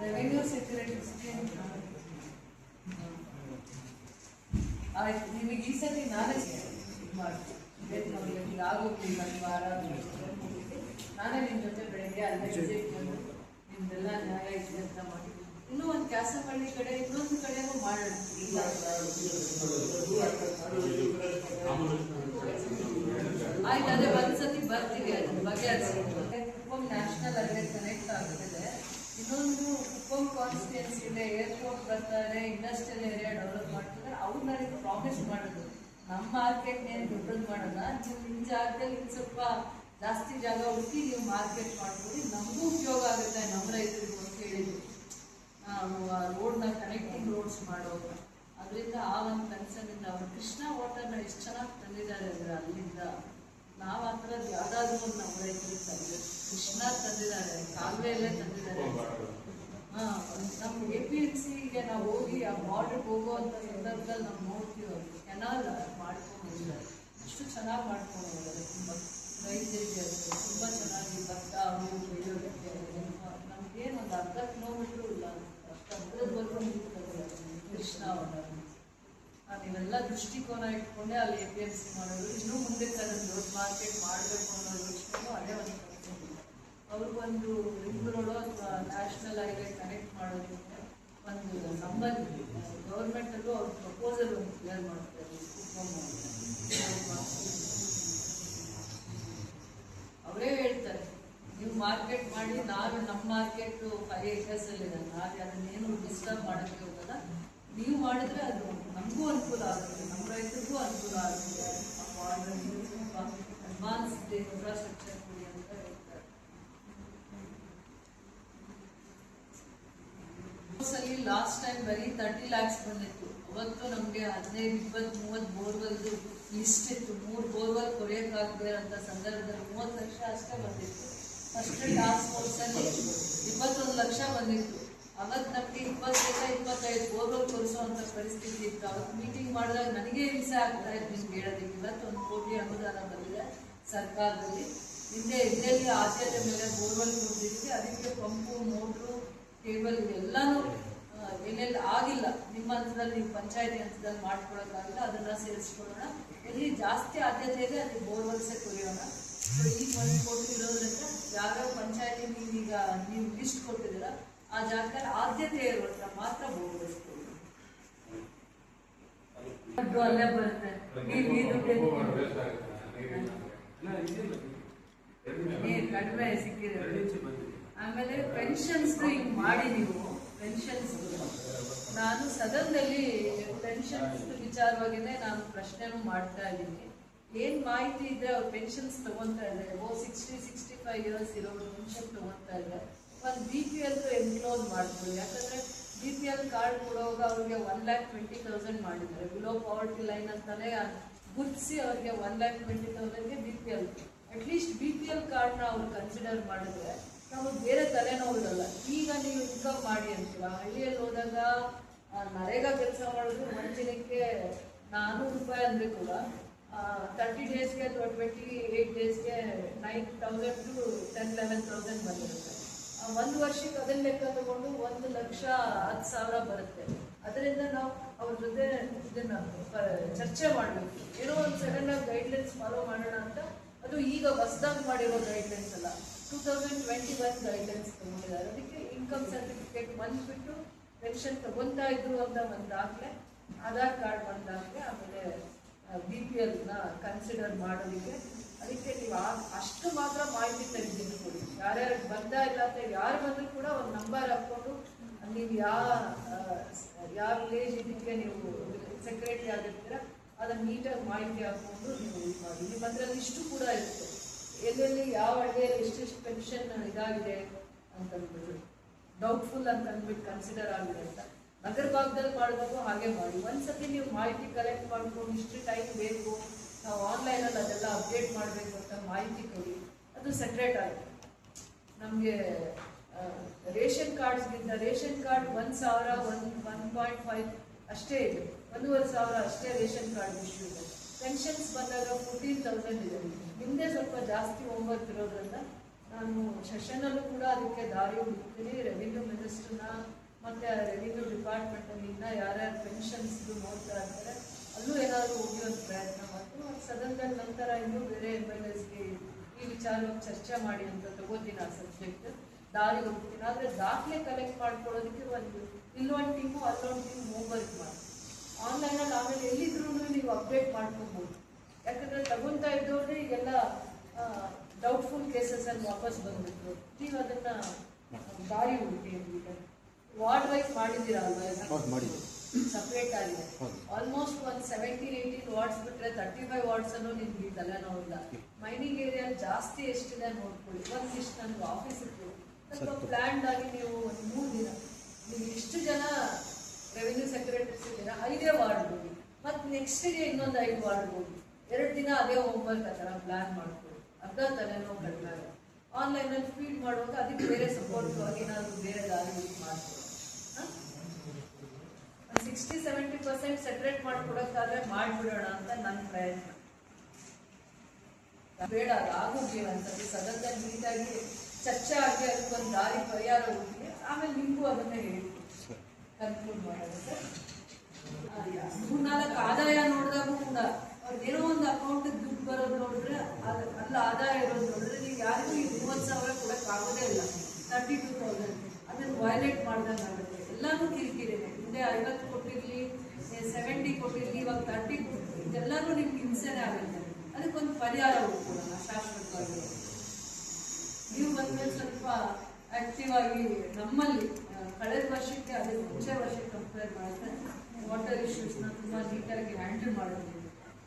ರೆವೆನ್ಯೂ ಸೆಕ್ಯೂರಿಟಿ ಆಯ್ತು. ನಿಮಗೆ ಈ ಸತಿ ನಾನೇ ಮಾಡ್ತೀನಿ, ಈಗ ಆಗೋಗ್ಲಿ ಒಂದು ವಾರ ನಾನೇ ನಿಮ್ಮ ಜೊತೆ ಬೆಳಗ್ಗೆ ಅಲ್ಲೇ ವಿಸಿಟ್ ಬಂದು ನಿಮ್ದೆಲ್ಲ ನ್ಯಾಯ ಇದ್ದಂತ ಮಾಡಿ ಇನ್ನೂ ಒಂದು ಕ್ಯಾಸನಹಳ್ಳಿ ಕಡೆ ಇನ್ನೊಂದು ಕಡೆನೂ ಮಾಡೋಣ. ಆಯ್ತು, ಅದೇ ಒಂದ್ಸತಿ ಬರ್ತೀವಿ, ಅದನ್ನ ಬಗೆಹರಿಸಿ. ಕುಪ್ಪಂ ನ್ಯಾಷನಲ್ ಹೈವೇ ಕನೆಕ್ಟ್ ಆಗ್ತಿದೆ. ಇನ್ನೊಂದು ಕುಪ್ಪಂ ಕಾನ್ಸ್ಟಿಟ್ಯೂನ್ಸಿಲೆ ಏರ್ಪೋರ್ಟ್ ಬರ್ತಾರೆ, ಇಂಡಸ್ಟ್ರಿಯಲ್ ಏರಿಯಾ ಡೆವಲಪ್ ಮಾಡ್ತಾರೆ. ಅವ್ರು ನನಗೆ ಪ್ರಾಮಿಸ್ ಮಾಡೋದು ನಮ್ಮ ಮಾರ್ಕೆಟ್ ಏನು ದೊಡ್ಡದು ಮಾಡೋಣ, ನೀವು ನಿಮ್ಮ ಜಾಗದಲ್ಲಿ ಇನ್ನು ಸ್ವಲ್ಪ ಜಾಸ್ತಿ ಜಾಗ ಹುಡುಕಿ ನೀವು ಮಾರ್ಕೆಟ್ ಮಾಡ್ಬೋದು, ನಮಗೂ ಉಪಯೋಗ ಆಗುತ್ತೆ ನಮ್ಮ ರೈತರಿಗೂ ಅಂತ ಹೇಳಿದ್ರು. ರೋಡ್ನ ಕನೆಕ್ಟಿಂಗ್ ರೋಡ್ಸ್ ಮಾಡೋದು, ಅದರಿಂದ ಆ ಒಂದು ಕನ್ಸರ್ನಿಂದ ಅವರು ಕೃಷ್ಣ ವಾಟರ್ನ ಎಷ್ಟು ಚೆನ್ನಾಗಿ ತಂದಿದ್ದಾರೆ ಅಂದರೆ ಅಲ್ಲಿಂದ ನಾವು ಆ ಥರದ್ದು ಯಾವುದಾದ್ರೂ ಒಂದು ನಮ್ಮ ರೈತರಿಗೆ ತಂದಿದ್ದಾರೆ. ಕೃಷ್ಣ ತಂದಿದ್ದಾರೆ, ಕಾಲುವೆಯಲ್ಲೇ ತಂದಿದ್ದಾರೆ. ನಮ್ಮ APMCಗೆ ನಾವು ಹೋಗಿ ಆ ಬಾರ್ಡ್ರಿಗೆ ಹೋಗುವಂಥ ಸಂದರ್ಭದಲ್ಲಿ ನಾವು ನೋಡ್ತೀವಿ, ಅವರು ಕೆನಾಲ್ ಮಾಡ್ಕೊಂಡು ಹೋಗಿದ್ದಾರೆ. ಅಷ್ಟು ಚೆನ್ನಾಗಿ ಮಾಡ್ಕೊಂಡು ಹೋಗಿದ್ದಾರೆ. ತುಂಬ ರೈತರಿಗೆ ತುಂಬ ಚೆನ್ನಾಗಿ ಭತ್ತ ಹೂವು ಬೆಳೆಯೋದಕ್ಕೆ ನಮಗೇನು ಒಂದು ಅರ್ಧ ಕಿಲೋಮೀಟ್ರು ಇಲ್ಲ, ಅಷ್ಟು ಹತ್ತಿರದವರೆಗೂ ನಿಂತಿದ್ದಾರೆ ಕೃಷ್ಣ ಅವರ. ನೀವೆಲ್ಲ ದೃಷ್ಟಿಕೋನ ಇಟ್ಕೊಂಡೆ ಅಲ್ಲಿ APMC ಮಾಡೋದು. ಇನ್ನೂ ಮುಂದಕ್ಕೆ ಅದನ್ನು ದೊಡ್ಡ ಮಾರ್ಕೆಟ್ ಮಾಡಬೇಕು ಅನ್ನೋ ಯೋಚನೆಗೂ ಅದೇ ಒಂದು ಕಲ್ತ್ಕೊಂಡಿಲ್ಲ. ಅವ್ರಿಗೊಂದು ರಿಂಗ್ ರೋಡು ಅಥವಾ ನ್ಯಾಷನಲ್ ಹೈವೇ ಕನೆಕ್ಟ್ ಮಾಡೋದಕ್ಕೆ ಒಂದು ನಮ್ಮಲ್ಲಿ ಗೌರ್ಮೆಂಟಲ್ಲೂ ಅವ್ರ ಪ್ರಪೋಸಲ್ ಒಂದು ಕ್ಲಿಯರ್ ಮಾಡ್ತಾರೆ. ಅವರೇ ಹೇಳ್ತಾರೆ ನೀವು ಮಾರ್ಕೆಟ್ ಮಾಡಿ, ನಾವು ನಮ್ಮ ಮಾರ್ಕೆಟು 5 acres ಇದೆ, ನಾವು ಅದನ್ನೇನು ಡಿಸ್ಟರ್ಬ್ ಮಾಡೋಕ್ಕೆ ಹೋಗಲ್ಲ. ನೀವು ಮಾಡಿದ್ರೆ ಅದು ನಮಗೂ ಅನುಕೂಲ ಆಗುತ್ತೆ, ನಮ್ಮ ರೈತರಿಗೂ ಅನುಕೂಲ ಆಗುತ್ತೆ. ಅಡ್ವಾನ್ಸ್ ಇನ್ಫ್ರಾಸ್ಟ್ರಕ್ಚರ್ ಕೊಡಿ ಅಂತ ಹೇಳ್ತಾರೆ. ಸಲ ಲಾಸ್ಟ್ ಟೈಮ್ ಬರೀ 30 lakhs ಬಂದಿತ್ತು. ಅವತ್ತು ನಮಗೆ 15, 20, 30 ಬೋರ್ವೆಲ್ದು ಲಿಸ್ಟ್ ಇತ್ತು. 3 ಬೋರ್ವೆಲ್ ಕೊರೆಯೋಕ್ಕಾಗದೆ ಅಂತ ಸಂದರ್ಭದಲ್ಲಿ 30 ಲಕ್ಷ ಅಷ್ಟೇ ಬಂದಿತ್ತು. ಫಸ್ಟ್ ಟಾಸ್ಕ್ ಫೋರ್ಸಲ್ಲಿ 21 ಲಕ್ಷ ಬಂದಿತ್ತು. ಅವತ್ತು ನಮಗೆ 20-25 ಬೋರ್ವೆಲ್ ಕೊರಿಸುವಂಥ ಪರಿಸ್ಥಿತಿ ಇತ್ತು. ಅವತ್ತು ಮೀಟಿಂಗ್ ಮಾಡಿದಾಗ ನನಗೆ ಹಿಂಸೆ ಆಗ್ತಾ ಇತ್ತು ನಿಮ್ಗೆ ಹೇಳೋದಕ್ಕೆ. ಇವತ್ತು 1 ಕೋಟಿ ಅನುದಾನ ಬಂದಿದೆ ಸರ್ಕಾರದಲ್ಲಿ. ಹಿಂದೆ ಎಲ್ಲೆಲ್ಲಿ ಆದ್ಯತೆ ಮೇಲೆ ಬೋರ್ವೆಲ್ ಕೊಡ್ತಿದ್ವಿ, ಅದಕ್ಕೆ ಪಂಪು, ಮೋಟ್ರು, ಕೇಬಲ್ ಇವೆಲ್ಲನೂ ಎಲ್ಲೆಲ್ಲಿ ಆಗಿಲ್ಲ ನಿಮ್ಮ ಹಂತದಲ್ಲಿ, ನೀವು ಪಂಚಾಯತಿ ಹಂತದಲ್ಲಿ ಮಾಡ್ಕೊಳಕ್ಕಾಗಿಲ್ಲ, ಅದನ್ನು ಸೇರಿಸ್ಕೊಳ್ಳೋಣ. ಎಲ್ಲಿ ಜಾಸ್ತಿ ಆದ್ಯತೆ ಇದೆ ಅಲ್ಲಿ ಬೋರ್ವೆಲ್ಸೇ ಕೊರಿಯೋಣ. ಸೊ ಈಗ 1 ಕೋಟಿ ಇರೋದ್ರಿಂದ ಯಾವ್ಯಾವ ಪಂಚಾಯತಿ ನೀವೀಗ ನೀವು ಲಿಸ್ಟ್ ಕೊಟ್ಟಿದ್ದೀರ ಆ ಜಾಗದಲ್ಲಿ ಆದ್ಯತೆ ಇರುವಂಥ ಮಾತ್ರ ಬೋರ್ವೆಲ್ಸ್ ಕೊಡಿ. ಅಲ್ಲೇ ಬರುತ್ತೆ ಕಡಿಮೆ ಸಿಕ್ಕಿದೆ. ಆಮೇಲೆ ಪೆನ್ಷನ್ಸ್ ಹಿಂಗೆ ಮಾಡಿ ನೀವು ಪೆನ್ಷನ್ಸ್, ನಾನು ಸದನದಲ್ಲಿ ಪೆನ್ಷನ್ಸ್ ವಿಚಾರವಾಗಿಯೇ ನಾನು ಪ್ರಶ್ನೆನೂ ಮಾಡ್ತಾ ಇದ್ದೀನಿ. ಏನು ಮಾಹಿತಿ ಇದ್ರೆ ಅವ್ರು ಪೆನ್ಷನ್ಸ್ ತಗೊತಾ ಇದ್ದಾರೆ, 60-65 ಇಯರ್ಸ್ ಇರೋರು ಪೆನ್ಷನ್ ತಗೊತಾ ಇದ್ದಾರೆ. ಒಂದು BPL ಎನ್ಕ್ಲೋಸ್ ಮಾಡ್ಬೋದು. ಯಾಕಂದರೆ BPL ಕಾರ್ಡ್ ಕೊಡುವಾಗ ಅವ್ರಿಗೆ 1,20,000 ಮಾಡಿದ್ದಾರೆ. ಬಿಲೋ ಪಾವರ್ಟಿ ಲೈನ್ ಅಂತಲೇ ಗುರ್ತಿಸಿ ಅವ್ರಿಗೆ 1,20,000ಗೆ BPL. ಅಟ್ಲೀಸ್ಟ್ BPL ಕಾರ್ಡ್ನ ಅವ್ರು ಕನ್ಸಿಡರ್ ಮಾಡಿದ್ರೆ ನಾವು ಬೇರೆ ತಲೆನೋವು ಇರಲ್ಲ. ಈಗ ನೀವು ಇನ್ಕಮ್ ಮಾಡಿ ಅಂತೀರ, ಹಳ್ಳಿಯಲ್ಲಿ ಹೋದಾಗ ನರೇಗಾ ಕೆಲಸ ಮಾಡಿದ್ರು ದಿನಕ್ಕೆ 400 ರೂಪಾಯಿ ಅಂದರೆ ಕೂಡ 30 ಡೇಸ್ಗೆ ಅಥವಾ 28 ಡೇಸ್ಗೆ 9,000 to 10,000-11,000 ಬಂದಿರುತ್ತೆ. 1 ವರ್ಷಕ್ಕೆ ಅದನ್ನ ಲೆಕ್ಕ ತಗೊಂಡು 1,10,000 ಬರುತ್ತೆ. ಅದರಿಂದ ನಾವು ಅವ್ರ ಜೊತೆ ಇದನ್ನ ಚರ್ಚೆ ಮಾಡಬೇಕು. ಏನೋ ಒಂದು ಸಡನ್ ಆಗಿ ಗೈಡ್ಲೈನ್ಸ್ ಫಾಲೋ ಮಾಡೋಣ ಅಂತ. ಅದು ಈಗ ಹೊಸದಾಗಿ ಮಾಡಿರೋ ಗೈಡ್ಲೈನ್ಸ್ ಅಲ್ಲ, 2021 ಗೈಡ್ಲೈನ್ಸ್ ತಗೊಂಡಿದ್ದಾರೆ. ಅದಕ್ಕೆ ಇನ್ಕಮ್ ಸರ್ಟಿಫಿಕೇಟ್ ಬಂದ್ಬಿಟ್ಟು ಪೆನ್ಷನ್ ತಗೊಂತಾ ಇದ್ರು ಅಂತ ಒಂದು ದಾಖಲೆ, ಆಧಾರ್ ಕಾರ್ಡ್ ಒಂದು ದಾಖಲೆ, ಆಮೇಲೆ BPLನ ಕನ್ಸಿಡರ್ ಮಾಡೋದಕ್ಕೆ. ಅದಕ್ಕೆ ನೀವು ಅಷ್ಟು ಮಾತ್ರ ಮಾಹಿತಿ ತೆಗೆದು ಕೊಡಿ. ಯಾರ್ಯಾರಿಗೆ ಬಂದ ಇಲ್ಲ ಅಂತ ಯಾರು ಬಂದರೂ ಕೂಡ ಒಂದು ನಂಬರ್ ಹಾಕ್ಕೊಂಡು ನೀವು ಯಾವ ವಿಲೇಜ್ ಇದಕ್ಕೆ ನೀವು ಸೆಕ್ರೆಟರಿ ಆಗಿರ್ತೀರ ಅದನ್ನು ನೀಟಾಗಿ ಮಾಹಿತಿ ಹಾಕ್ಕೊಂಡು ನೀವು ಇದು ಮಾಡಿ. ನಿಮ್ಮ ಅದರಲ್ಲಿ ಇಷ್ಟು ಕೂಡ ಇರುತ್ತೆ, ಎಲ್ಲೆಲ್ಲಿ ಯಾವ ಹಳ್ಳಿಯಲ್ಲಿ ಎಷ್ಟೆಷ್ಟು ಪೆನ್ಷನ್ ಇದಾಗಿದೆ ಅಂತಂದ್ಬಿಟ್ಟು, ಡೌಟ್ಫುಲ್ ಅಂತ ಅಂದ್ಬಿಟ್ಟು ಕನ್ಸಿಡರ್ ಆಗಿದೆ ಅಂತ. ನಗರ ಭಾಗದಲ್ಲಿ ಮಾಡಬೇಕು, ಹಾಗೆ ಮಾಡಿ. ಒಂದ್ಸತಿ ನೀವು ಮಾಹಿತಿ ಕಲೆಕ್ಟ್ ಮಾಡ್ಕೊಂಡು ಇಷ್ಟು ಟೈಮ್ ಬೇಕು, ನಾವು ಆನ್ಲೈನಲ್ಲಿ ಅದೆಲ್ಲ ಅಪ್ಡೇಟ್ ಮಾಡಬೇಕು ಅಂತ ಮಾಹಿತಿ ಕೊಡಿ, ಅದು ಸೆಟ್ರೇಟ್ ಆಗಿದೆ. ನಮಗೆ ರೇಷನ್ ಕಾರ್ಡ್ಸ್ಗಿಂತ ರೇಷನ್ ಕಾರ್ಡ್ 1,000, 1.5 ಅಷ್ಟೇ ಇದೆ, 1,500 ಅಷ್ಟೇ ರೇಷನ್ ಕಾರ್ಡ್ ಇಶ್ಯೂ ಇದೆ. ಪೆನ್ಷನ್ಸ್ ಬಂದಾಗ 14,000 ಇದೆ. ಹಿಂದೆ ಸ್ವಲ್ಪ ಜಾಸ್ತಿ ಹೋಮ್ವರ್ಕ್ ಇರೋದ್ರಿಂದ ನಾನು ಸೆಷನಲ್ಲೂ ಕೂಡ ಅದಕ್ಕೆ ದಾರಿ ಹುಡುಕ್ತೀನಿ. ರೆವಿನ್ಯೂ ಮಿನಿಸ್ಟರ್ನ ಮತ್ತು ರೆವಿನ್ಯೂ ಡಿಪಾರ್ಟ್ಮೆಂಟಲ್ಲಿ ಇನ್ನೂ ಯಾರ್ಯಾರು ಪೆನ್ಷನ್ಸ್ದು ನೋಡ್ತಾ ಇರ್ತಾರೆ ಅಲ್ಲೂ ಏನಾದರೂ ಹೋಗಿ ಒಂದು ಪ್ರಯತ್ನ ಮಾಡ್ತೀನಿ. ಮತ್ತು ಸದನದ ನಂತರ ಇನ್ನೂ ಬೇರೆ MLAsಗೆ ಈ ವಿಚಾರವಾಗಿ ಚರ್ಚೆ ಮಾಡಿ ಅಂತ ತಗೋತೀನಿ. ಆ ಸಬ್ಜೆಕ್ಟ್ ದಾರಿ ಹೋಗ್ತೀನಿ. ಆದರೆ ದಾಖಲೆ ಕಲೆಕ್ಟ್ ಮಾಡ್ಕೊಳ್ಳೋದಕ್ಕೆ ಇಲ್ಲೊಂದು ಟೀಮು ಅಲ್ಲೊಂದು ಟೀಮ್ ಹೋಮ್ವರ್ಕ್ ಮಾಡಿ ಆನ್ಲೈನಲ್ಲಿ ಆಮೇಲೆ ಎಲ್ಲಿದ್ರೂ ನೀವು ಅಪ್ಡೇಟ್ ಮಾಡ್ಕೊಬೋದು. ಯಾಕಂದರೆ ತಗೊತಾ ಇದ್ದವ್ರೆ ಈಗೆಲ್ಲ ಡೌಟ್ಫುಲ್ ಕೇಸಸಲ್ಲಿ ವಾಪಸ್ ಬಂದ್ಬಿಟ್ರು. ನೀವು ಅದನ್ನು ದಾರಿ ಹುಡುಕಿ ಅಂದ್ಬಿಟ್ಟು ವಾರ್ಡ್ ವೈಸ್ ಮಾಡಿದ್ದೀರಾ ಅಲ್ವಾ? ಸಪ್ರೇಟ್ ಆಗಿದೆ. ಆಲ್ಮೋಸ್ಟ್ ಒಂದು 17-18 ವಾರ್ಡ್ಸ್ ಬಿಟ್ಟರೆ 35 ವಾರ್ಡ್ಸ್ ಅನ್ನು ನಿಮ್ಗೆ ತಲೆನೋವಿಲ್ಲ. ಮೈನಿಂಗ್ ಏರಿಯಲ್ಲಿ ಜಾಸ್ತಿ ಎಷ್ಟಿದೆ ನೋಡ್ಕೊಳ್ಳಿ. ಒಂದಿಷ್ಟು ನನಗೆ ಆಫೀಸ್ ಇತ್ತು, ಸ್ವಲ್ಪ ಪ್ಲ್ಯಾಂಡ್ ಆಗಿ ನೀವು ಒಂದು 3 ದಿನ ನೀವು ಇಷ್ಟು ಜನ ರೆವಿನ್ಯೂ ಸೆಕ್ರೆಟರೀಸ್ ಇದ್ದೀರಾ, 5 ವಾರ್ಡ್ ಹೋಗಿ, ಮತ್ತು ನೆಕ್ಸ್ಟ್ಗೆ ಇನ್ನೊಂದು 5 ವಾರ್ಡ್ ಹೋಗಿ, 2 ದಿನ ಅದೇ ಹೋಮ್ವರ್ಕ್ ಆ ಥರ ಪ್ಲ್ಯಾನ್ ಮಾಡ್ಕೊಳ್ಳಿ. ಅರ್ಧ ತಲೆನೋವು ಕಡಿಮೆ ಆಗುತ್ತೆ. ಆನ್ಲೈನಲ್ಲಿ ಫೀಡ್ ಮಾಡುವಾಗ ಅದಕ್ಕೆ ಬೇರೆ ಸಪೋರ್ಟ್ ಆಗಿ ಏನಾದರೂ ಬೇರೆ ದಾರಿ ಯೂಸ್ ಮಾಡ್ಕೊಳ್ಳಿ. 60-70% ಸೆಪ್ರೇಟ್ ಮಾಡ್ಕೊಡೋಕ್ಕಾದ್ರೆ ಮಾಡಿಬಿಡೋಣ ಅಂತ ನನ್ನ ಪ್ರಯತ್ನ. ಬೇಡ, ಅದು ಆಗೋಗ್ಲಿ ಒಂದ್ಸತಿ ಸದನದಲ್ಲಿ ನೀಟಾಗಿ ಚರ್ಚೆ ಆಗಿ ಅದಕ್ಕೊಂದು ದಾರಿ ಪರಿಹಾರ ಹುಡುಕಿ ಆಮೇಲೆ ನಿಮಗೂ ಅದನ್ನೇ ಹೇಳ್ತೀನಿ ಕನ್ಕ್ಲೂಡ್ ಮಾಡೋದಕ್ಕೆ. 3-4 ಆದಾಯ ನೋಡಿದಾಗೂ ಕೂಡ ಅವ್ರಿಗೇನೋ ಒಂದು ಅಕೌಂಟಿಗೆ ದುಡ್ಡು ಬರೋದು ನೋಡಿದ್ರೆ ಅಲ್ಲ ಆದಾಯ ಇರೋದು ನೋಡಿದ್ರೆ ನೀವು ಯಾರಿಗೂ 30,000 ಕೊಡೋಕ್ಕಾಗೋದೇ ಇಲ್ಲ. 32,000 ಅದನ್ನು ವೈಲೇಟ್ ಮಾಡ್ದಂಗೆ ಆಗುತ್ತೆ. ಎಲ್ಲನೂ ಕಿರಿಕಿರಿನೇ. ಹಿಂದೆ 50 ಕೊಟ್ಟಿರಲಿ, 70 ಕೊಟ್ಟಿರಲಿ, ಇವಾಗ 30 ಕೊಟ್ಟಿರಲಿ, ಇದೆಲ್ಲನೂ ನಿಮ್ಗೆ ಹಿಂಸೆನೇ ಆಗುತ್ತೆ. ಅದಕ್ಕೊಂದು ಪರಿಹಾರ ಹುಡ್ಕೊಳ್ಳೋಣ ಶಾಶ್ವತವಾಗಿ. ನೀವು ಬಂದ್ಮೇಲೆ ಸ್ವಲ್ಪ ಆಕ್ಟಿವ್ ಆಗಿ ನಮ್ಮಲ್ಲಿ ಕಳೆದ ವರ್ಷಕ್ಕೆ ಅದೇ ಮುಂಚೆ ವರ್ಷಕ್ಕೆ ಕಂಪೇರ್ ಮಾಡಿದ್ರೆ ವಾಟರ್ ಇಶ್ಯೂಸ್ನ ತುಂಬ ನೀಟಾಗಿ ಹ್ಯಾಂಡಲ್ ಮಾಡೋದು.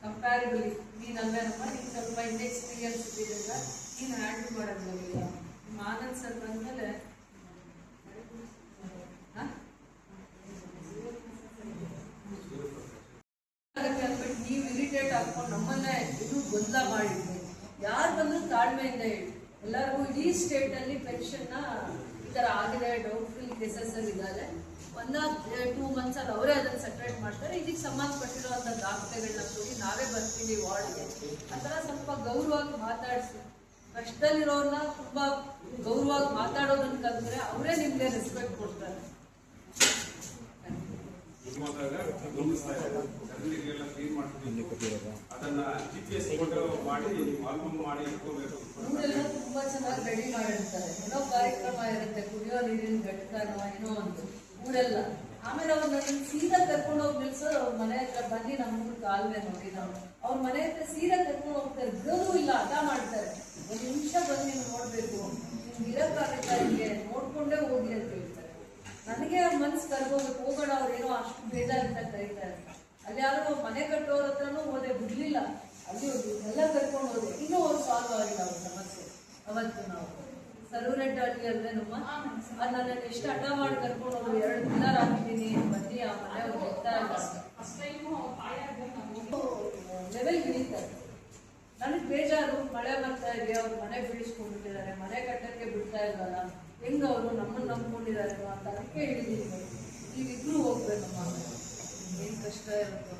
ಕಂಪ್ಯಾರಿಬಲಿ ನೀನು ಅಲ್ವೇನಮ್ಮ, ನೀನು ಸ್ವಲ್ಪ ಇನ್ಎಕ್ಸ್ಪೀರಿಯನ್ಸ್ ಇದ್ದಿದ್ದರಿಂದ ನೀನು ಹ್ಯಾಂಡಲ್ ಮಾಡೋದಿಲ್ಲ. ನಿಮ್ಮ ಆನಂದ್ ಸರ್ ಬಂದಮೇಲೆ ಅಂದ್ಬಿಟ್ಟು ನೀವು ಇರಿಟೇಟ್ ಹಾಕೊಂಡು ನಮ್ಮನ್ನೇ ಇನ್ನೂ ಗೊಂದಲ ಮಾಡಿದ್ವಿ. ಯಾರು ಬಂದರೂ ತಾಳ್ಮೆಯಿಂದ ಹೇಳಿ. ಎಲ್ಲರಿಗೂ ಇಡೀ ಸ್ಟೇಟಲ್ಲಿ ಪೆನ್ಷನ್ನ ಈ ಥರ ಆಗಿದೆ, ಡೌಟ್ಫುಲ್ ಕೇಸಸ್ಸಲ್ಲಿ ಇದ್ದಾರೆ. 1-2 ಮಂತ್ಸಲ್ಲಿ ಅವರೇ ಅದನ್ನು ಸೆಟ್ರೇಟ್ ಮಾಡ್ತಾರೆ. ಇದಕ್ಕೆ ಸಂಬಂಧಪಟ್ಟಿರುವಂಥ ದಾಖಲೆಗಳನ್ನ ಕೊಡಿ, ನಾವೇ ಬರ್ತೀವಿ ವಾರ್ಡ್ಗೆ. ಆ ಥರ ಸ್ವಲ್ಪ ಗೌರವವಾಗಿ ಮಾತಾಡಿಸಿ. ಕಷ್ಟದಲ್ಲಿರೋರನ್ನ ತುಂಬ ಗೌರವವಾಗಿ ಮಾತಾಡೋದನ್ನು ಕಲಿತ್ರೆ ಅವರೇ ನಿಮಗೆ ರೆಸ್ಪೆಕ್ಟ್ ಕೊಡ್ತಾರೆ. ಅದನ್ನ GPS ಮಾಡಿ ಆಲ್ಬಮ್ ಮಾಡಿ ಇಟ್ಕೋಬೇಕು. ಊರೆಲ್ಲ ತುಂಬಾ ಚೆನ್ನಾಗಿ ರೆಡಿ ಮಾಡಿರ್ತಾರೆ. ಏನೋ ಕಾರ್ಯಕ್ರಮ ಇರುತ್ತೆ, ಕುಡಿಯೋ ನೀರಿನ ಘಟಕನೋ ಏನೋ ಒಂದು ಊರೆಲ್ಲ. ಆಮೇಲೆ ಅವ್ರು ನನ್ನ ಸೀದಾ ಕರ್ಕೊಂಡು ಹೋಗಿ ನಿಲ್ಸೋದು ಅವ್ರ ಮನೆ ಹತ್ರ ಬಂದು ನಮ್ಮೂರು ಕಾಲುವೆ ನೋಡಿ ನಾವು ಅವ್ರ ಮನೆ ಹತ್ರ ಸೀದಾ ಕರ್ಕೊಂಡು ಹೋಗ್ತಾರೆ. ಬಿಡೋದು ಇಲ್ಲ, ಹಠ ಮಾಡ್ತಾರೆ. 1 ನಿಮಿಷ ಬಂದು ನೀವು ನೋಡ್ಬೇಕು, ನಿಮ್ಗೆ ಇರೋಕ್ಕಾಗತ್ತಾ, ಹಿಂಗೆ ನೋಡ್ಕೊಂಡೇ ಹೋಗಿ ಅಂತ ಹೇಳ್ತಾರೆ. ನನಗೆ ಅವ್ರ ಮನಸ್ಸು ಕರ್ಕೋಬೇಕು, ಹೋಗೋಣ. ಅವ್ರೇನೋ ಅಷ್ಟು ಬೇಜಾರಿಂದ ಕರೀತಾರೆ. ಅಲ್ಲಿ ಯಾರೋ ಮನೆ ಕಟ್ಟೋರ ಹತ್ರನೂ ಹೋದೆ, ಬಿಡ್ಲಿಲ್ಲ. ಅಲ್ಲಿ ಎಲ್ಲ ಕರ್ಕೊಂಡು ಹೋದೆ, ಇನ್ನೂ ಒಂದು ಸಾಲ್ವ್ ಆಗಿಲ್ಲ ಅವ್ರ ಸಮಸ್ಯೆ. ಅವತ್ತು ನಾವು ಸರ್ವರೆಡ್ಡಿ ಹಳ್ಳಿ ಅಲ್ಲದೆ ನಮ್ಮ ಅದು ನನ್ನ ಎಷ್ಟು ಹಠ ಮಾಡಿ ಕರ್ಕೊಂಡು ಹೋದ್ರು. 2 ದಿನ ಹಾಕಿದ್ದೀನಿ, ಬನ್ನಿ ಆ ಮನೆ ಅವ್ರು ಲೆವೆಲ್ ಹಿಡಿತಾರೆ. ನನಗೆ ಬೇಜಾರು, ಮಳೆ ಬರ್ತಾ ಇದೆ, ಅವ್ರು ಮನೆ ಬೀಳಿಸ್ಕೊಂಡ್ಬಿಟ್ಟಿದ್ದಾರೆ, ಮನೆ ಕಟ್ಟಕ್ಕೆ ಬಿಡ್ತಾ ಇಲ್ವಲ್ಲ, ಹೆಂಗ ಅವರು ನಮ್ಮನ್ನು ನಂಬ್ಕೊಂಡಿದ್ದಾರೆ ಅಂತ ಅದಕ್ಕೆ ಹೇಳಿದೀನಿ. ನೀವಿಬ್ರು ಹೋಗ್ಬೇಕಮ್ಮ, ಏನ್ ಕಷ್ಟ ಇರುತ್ತೋ.